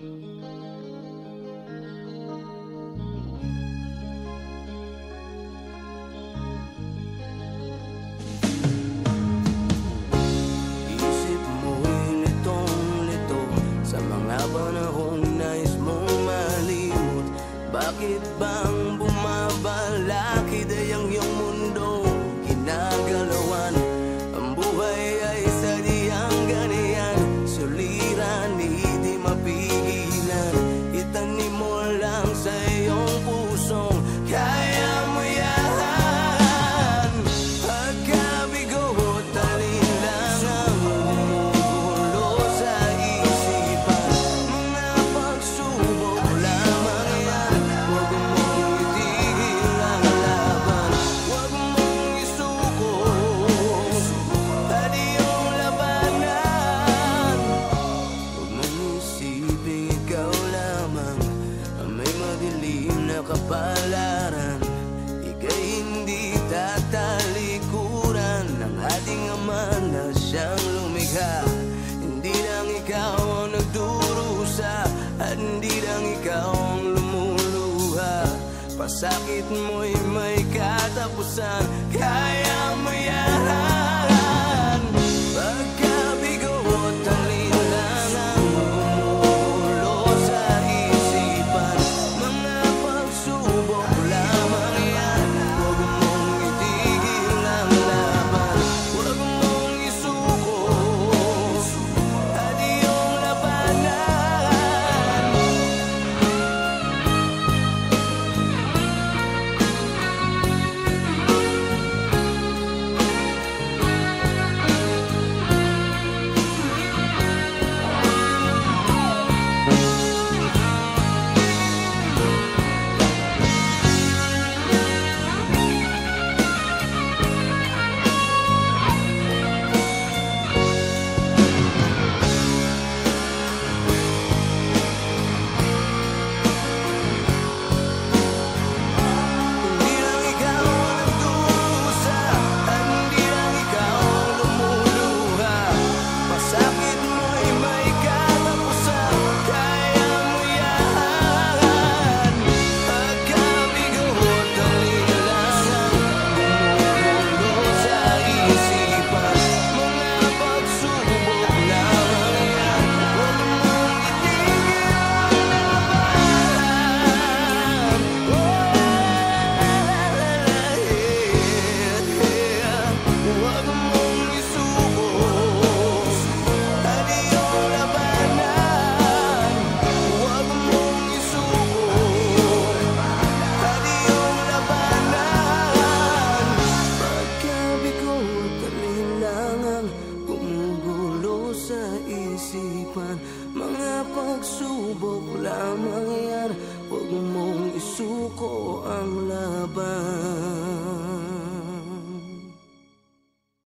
Isip mo'y litong-lito sa mga panahong nais mong malimot. Bakit bang bumabalakid ay ang iyong mundo ginagalawan? Ang buhay ay sadyang ganyan, suliran, hindi mapigilan. Itanim mo lang sa iyong pusong kaya mo yan. Pagkabigot, alin lang ang bumubulo sa isipan. Mga pagsubok lamang yan, huwag mong itigil ang laban. Huwag mong isuko at iyong labanan. Huwag mong isipin ikaw lamang ang may madilim na kapalaran. Ika'y hindi tatalikuran ng ating Ama na siyang lumikha. Hindi lang ikaw ang nagdurusa at hindi lang ikaw ang lumuluha. Pasakit mo'y may katapusan, kaya mo yan.